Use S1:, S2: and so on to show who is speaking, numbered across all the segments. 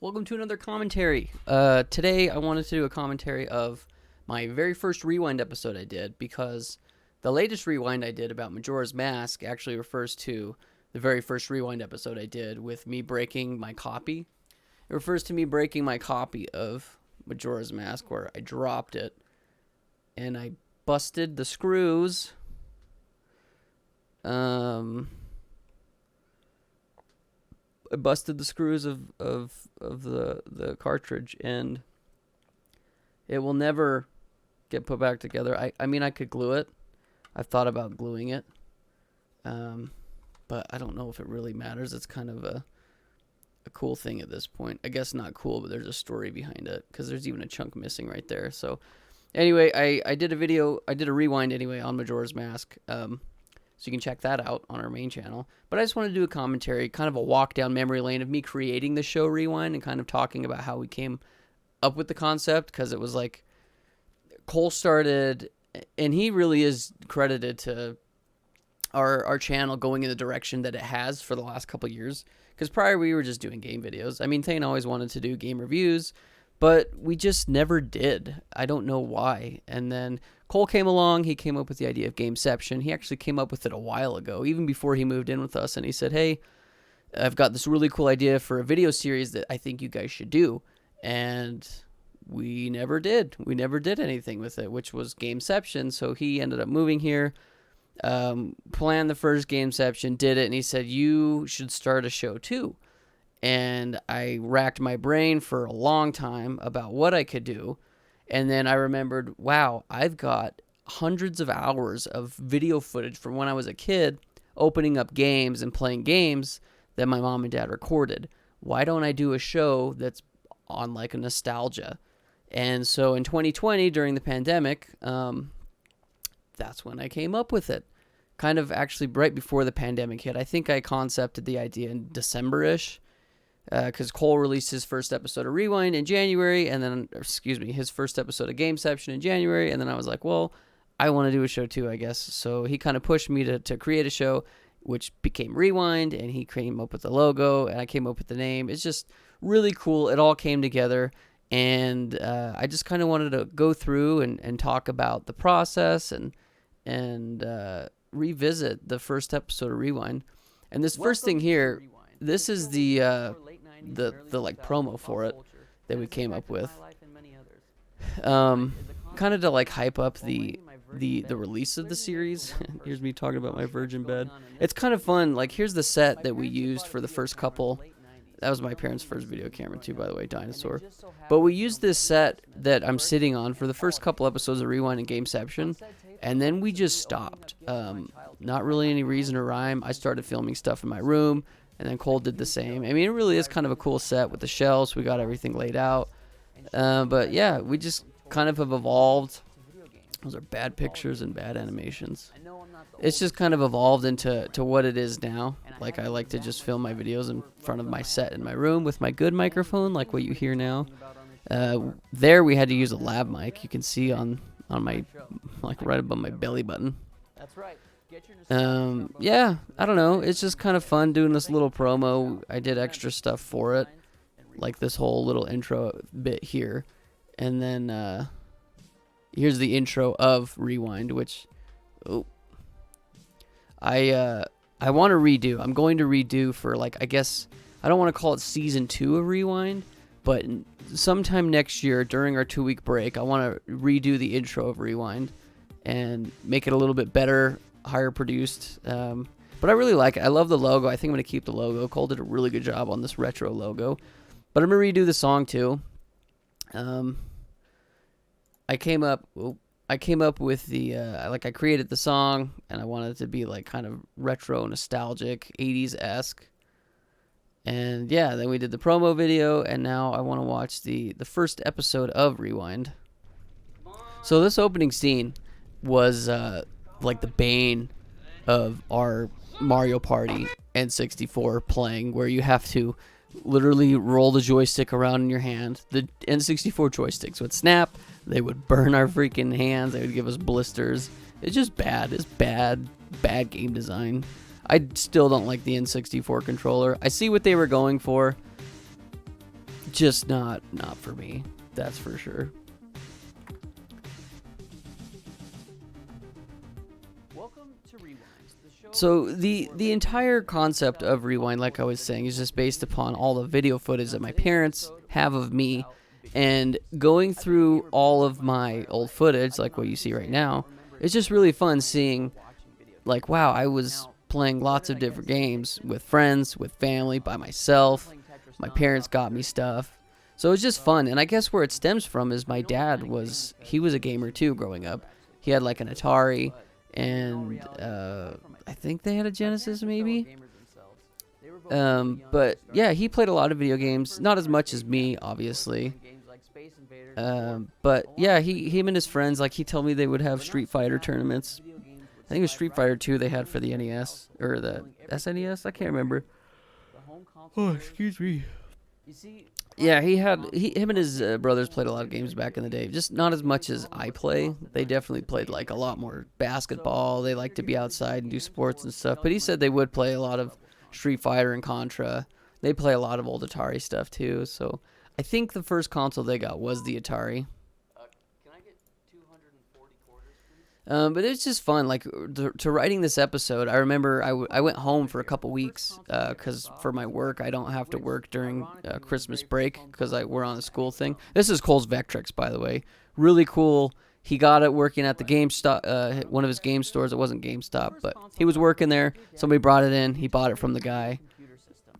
S1: Welcome to another commentary. Today I wanted to do a commentary of my very first Rewind episode I did, because the latest Rewind I did about Majora's Mask actually refers to the very first Rewind episode I did with me breaking my copy. It refers to me breaking my copy of Majora's Mask, where I dropped it and I busted the screws. I busted the screws of the cartridge, and it will never get put back together. I mean, I could glue it. I've thought about gluing it, but I don't know if it really matters. It's kind of a cool thing at this point. I guess not cool, but there's a story behind it, because there's even a chunk missing right there. So anyway, I did a rewind anyway on Majora's Mask. So you can check that out on our main channel. But I just want to do a commentary, kind of a walk down memory lane of me creating the show Rewind and kind of talking about how we came up with the concept, because it was like Cole started, and he really is credited to our channel going in the direction that it has for the last couple years. Because prior we were just doing game videos. I mean, Thane always wanted to do game reviews, but we just never did. I don't know why. And then Cole came along. He came up with the idea of Gameception. He actually came up with it a while ago, even before he moved in with us. And he said, hey, I've got this really cool idea for a video series that I think you guys should do. And we never did. We never did anything with it, which was Gameception. So he ended up moving here, planned the first Gameception, did it, and he said, you should start a show too. And I racked my brain for a long time about what I could do. And then I remembered, wow, I've got hundreds of hours of video footage from when I was a kid opening up games and playing games that my mom and dad recorded. Why don't I do a show that's on like a nostalgia? And so in 2020, during the pandemic, that's when I came up with it. Kind of actually right before the pandemic hit. I think I concepted the idea in December-ish. Because Cole released his first episode of Rewind in January, and then, his first episode of Gameception in January, and then I was like, well, I want to do a show too, I guess. So he kind of pushed me to create a show, which became Rewind, and he came up with the logo, and I came up with the name. It's just really cool. It all came together, and I just kind of wanted to go through and talk about the process and revisit the first episode of Rewind. And this first thing here, this is the like promo for it that we came up with, kind of to like hype up the release of the series. Here's me talking about my virgin bed. It's kind of fun. Like, here's the set that we used for the first couple. That was my parents' first video camera too, by the way, Dinosaur. But we used this set that I'm sitting on for the first couple episodes of Rewind and Gameception, and then we just stopped. Not really any reason or rhyme. I started filming stuff in my room, and then Cole did the same. I mean, it really is kind of a cool set with the shelves. We got everything laid out. But yeah, we just kind of have evolved. Those are bad pictures and bad animations. It's just kind of evolved into what it is now. Like, I like to just film my videos in front of my set in my room with my good microphone, like what you hear now. There we had to use a lab mic. You can see on my, like, right above my belly button. That's right. Yeah, I don't know. It's just kind of fun doing this little promo. I did extra stuff for it, like this whole little intro bit here. And then here's the intro of Rewind, which I want to redo. I'm going to redo for, like, I guess, I don't want to call it season 2 of Rewind, but sometime next year during our 2-week break, I want to redo the intro of Rewind and make it a little bit better, higher produced. But I really like it. I love the logo. I think I'm going to keep the logo. Cole did a really good job on this retro logo. But I'm going to redo the song too. I came up with the I created the song, and I wanted it to be like kind of retro, nostalgic, 80s-esque. And yeah, then we did the promo video, and now I want to watch the first episode of Rewind. So this opening scene was like the bane of our Mario Party N64 playing, where you have to literally roll the joystick around in your hand. The N64 joysticks would snap. They would burn our freaking hands. They would give us blisters. It's just bad. It's bad game design. I still don't like the N64 controller. I see what they were going for. just not for me. That's for sure. Welcome to Rewind. So the entire concept of Rewind, like I was saying, is just based upon all the video footage that my parents have of me, and going through all of my old footage, like what you see right now. It's just really fun seeing, like, wow, I was playing lots of different games with friends, with family, by myself. My parents got me stuff. So it's just fun. And I guess where it stems from is my dad he was a gamer too growing up. He had like an Atari, and I think they had a Genesis maybe. But yeah, he played a lot of video games, not as much as me, obviously. But yeah, him and his friends, like, he told me they would have Street Fighter tournaments. I think it was Street Fighter 2 they had for the NES, or the SNES, I can't remember. Oh, excuse me. Yeah, him and his brothers played a lot of games back in the day, just not as much as I play. They definitely played, like, a lot more basketball. They like to be outside and do sports and stuff, but he said they would play a lot of Street Fighter and Contra. They play a lot of old Atari stuff too, so I think the first console they got was the Atari. Can I get 240 quarters, please? But it's just fun. Like, to writing this episode, I remember I went home for a couple weeks because for my work, I don't have to work during Christmas break because we're on a school thing. This is Cole's Vectrex, by the way. Really cool. He got it working at the GameStop, one of his game stores. It wasn't GameStop, but he was working there. Somebody brought it in. He bought it from the guy.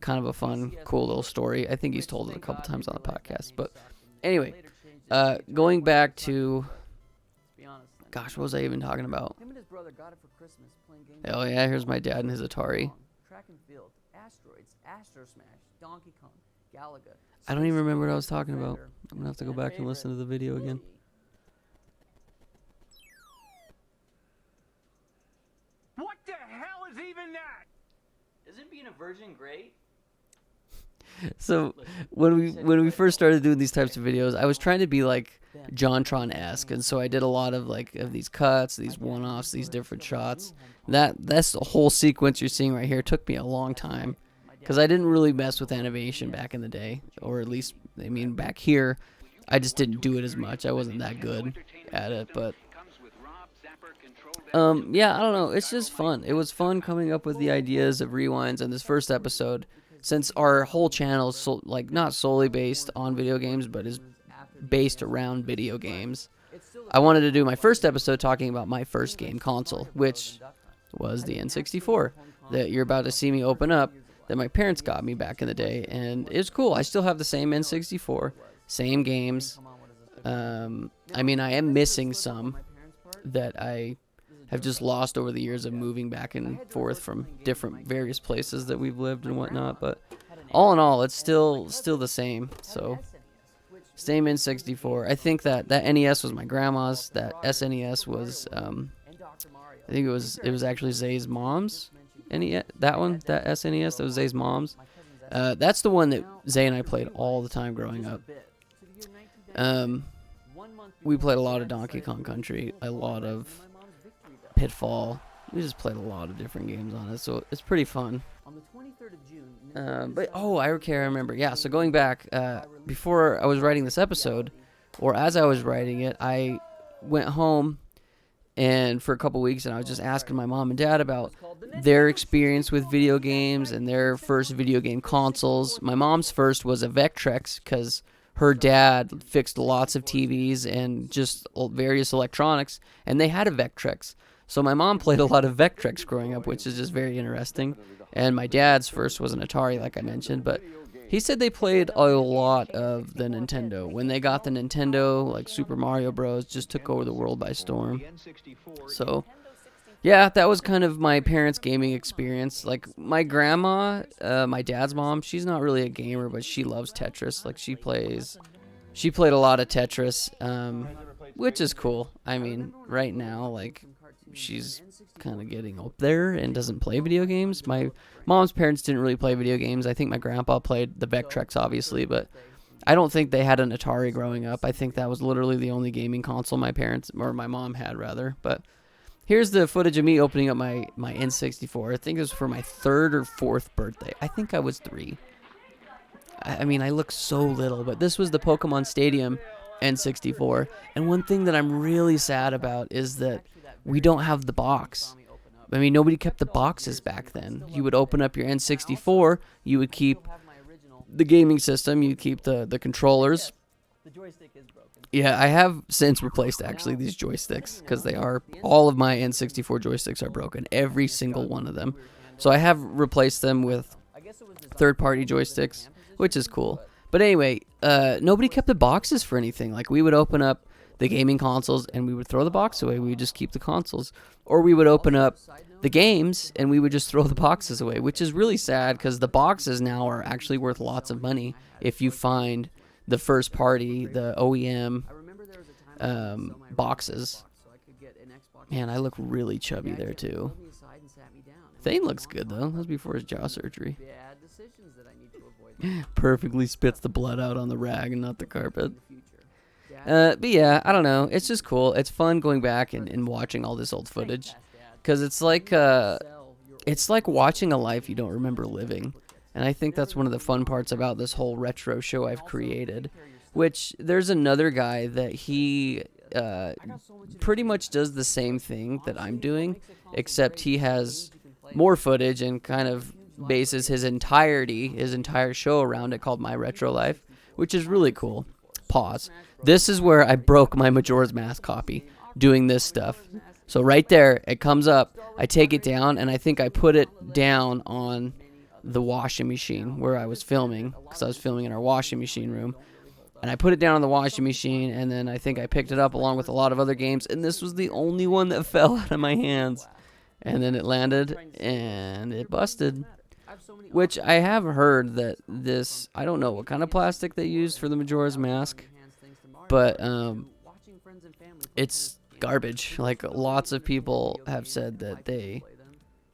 S1: Kind of a fun, cool little story. I think he's told it a couple times on the podcast. But anyway, going back to, gosh, what was I even talking about? Oh yeah, here's my dad and his Atari. I don't even remember what I was talking about. I'm gonna have to go back and listen to the video again.
S2: What the hell is even that?
S1: Isn't being a virgin great? So when we first started doing these types of videos, I was trying to be like JonTron-esque, and so I did a lot of these cuts, these one-offs, these different shots. That's the whole sequence you're seeing right here. It took me a long time because I didn't really mess with animation back in the day, or at least, I mean, back here, I just didn't do it as much. I wasn't that good at it, but yeah, I don't know. It's just fun. It was fun coming up with the ideas of rewinds in this first episode. Since our whole channel is not solely based on video games, but is based around video games, I wanted to do my first episode talking about my first game console, which was the N64 that you're about to see me open up, that my parents got me back in the day, and it's cool. I still have the same N64, same games. I mean, I am missing some that I have just lost over the years of moving back and forth from different various places that we've lived and whatnot, but all in all, it's still the same. So same N64. I think that NES was my grandma's. That SNES was I think it was actually Zay's mom's NES. That SNES, that was Zay's mom's. That's the one that Zay and I played all the time growing up. We played a lot of Donkey Kong Country, a lot of Pitfall. We just played a lot of different games on it, so it's pretty fun. But I remember. Yeah, so going back, before I was writing this episode, or as I was writing it, I went home and for a couple weeks, and I was just asking my mom and dad about their experience with video games and their first video game consoles. My mom's first was a Vectrex because her dad fixed lots of TVs and just various electronics, and they had a Vectrex. So my mom played a lot of Vectrex growing up, which is just very interesting. And my dad's first was an Atari, like I mentioned, but he said they played a lot of the Nintendo. When they got the Nintendo, like Super Mario Bros. Just took over the world by storm. So, yeah, that was kind of my parents' gaming experience. Like, my grandma, my dad's mom, she's not really a gamer, but she loves Tetris. Like, she played a lot of Tetris, which is cool. I mean, right now, like, she's kind of getting up there and doesn't play video games. My mom's parents didn't really play video games. I think my grandpa played the Vectrex, obviously, but I don't think they had an Atari growing up. I think that was literally the only gaming console my mom had, rather. But here's the footage of me opening up my N64. I think it was for my 3rd or 4th birthday. I think I was 3. I mean, I look so little, but this was the Pokemon Stadium N64. And one thing that I'm really sad about is that we don't have the box. I mean, nobody kept the boxes back then. You would open up your N64, you would keep the gaming system, you keep the controllers.
S3: The joystick is broken.
S1: Yeah, I have since replaced actually these joysticks because they are, all of my N64 joysticks are broken, every single one of them. So I have replaced them with third-party joysticks, which is cool. But anyway, nobody kept the boxes for anything. Like, we would open up the gaming consoles and we would throw the box away. We would just keep the consoles. Or we would open up the games and we would just throw the boxes away, which is really sad because the boxes now are actually worth lots of money if you find the first party, the OEM boxes. Man, I look really chubby there too. Thane looks good though. That was before his jaw surgery. Perfectly spits the blood out on the rag and not the carpet. But yeah, I don't know. It's just cool. It's fun going back and watching all this old footage, because it's like watching a life you don't remember living. And I think that's one of the fun parts about this whole retro show I've created. Which there's another guy that he pretty much does the same thing that I'm doing, except he has more footage and kind of bases his entire show around it, called My Retro Life, which is really cool. Pause. This is where I broke my Majora's Mask copy doing this stuff. So right there, it comes up. I take it down, and I think I put it down on the washing machine where I was filming, because I was filming in our washing machine room. And I put it down on the washing machine, and then I think I picked it up along with a lot of other games, and this was the only one that fell out of my hands. And then it landed, and it busted. Which I have heard that this, I don't know what kind of plastic they used for the Majora's Mask, but it's garbage. Like, lots of people have said that they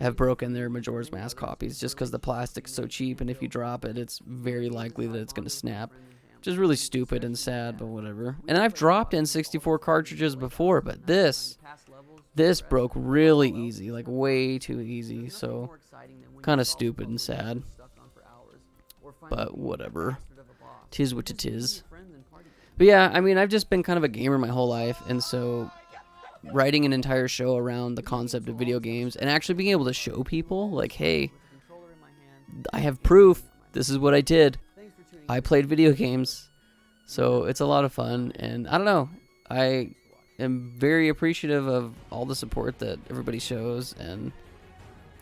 S1: have broken their Majora's Mask copies just because the plastic's so cheap, and if you drop it, it's very likely that it's going to snap. Which is really stupid and sad, but whatever. And I've dropped N64 cartridges before, but this broke really easy, like way too easy, so kind of stupid and sad. But whatever. Tis what it is. But yeah, I mean, I've just been kind of a gamer my whole life, and so writing an entire show around the concept of video games and actually being able to show people, like, hey, I have proof. This is what I did. I played video games. So it's a lot of fun, and I don't know. I am very appreciative of all the support that everybody shows, and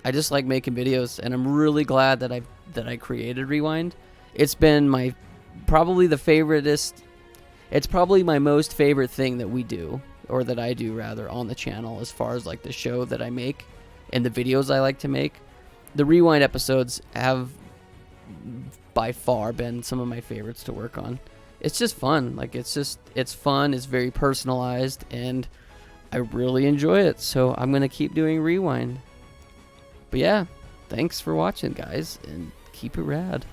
S1: I just like making videos, and I'm really glad that I created Rewind. It's been my probably it's probably my most favorite thing that we do, or that I do rather, on the channel, as far as like the show that I make and the videos I like to make. The Rewind episodes have by far been some of my favorites to work on. It's just fun. Like, it's fun, it's very personalized, and I really enjoy it. So I'm gonna keep doing Rewind. But yeah, thanks for watching, guys, and keep it rad.